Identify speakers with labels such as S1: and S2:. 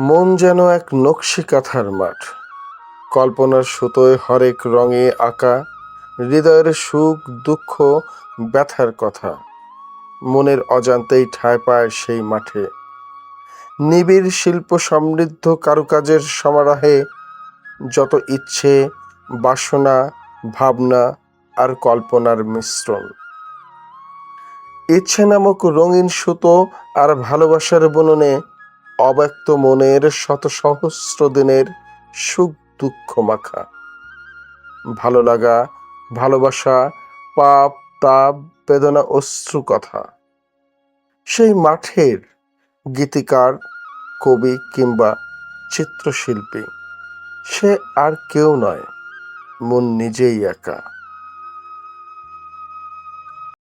S1: মন যেন এক নকশি কাঁথার মাঠ, কল্পনার সুতোয় হরেক রঙে আঁকা, হৃদয়ের সুখ দুঃখ ব্যথার কথা মনের অজান্তেই ঠাঁই পায় সেই মাঠে। নিবিড় শিল্প সমৃদ্ধ কারুকাজের সমারোহে যত ইচ্ছে, বাসনা, ভাবনা আর কল্পনার মিশ্রণ। ইচ্ছে নামক রঙিন সুতো আর ভালোবাসার বুননে অব্যক্ত মনের শত সহস্র দিনের সুখ দুঃখ মাখা ভালো লাগা, ভালোবাসা, পাপ তাপ, বেদনা অশ্রু কথা। সেই মাঠের গীতিকার, কবি কিংবা চিত্রশিল্পী সে আর কেউ নয়, মন নিজেই একা।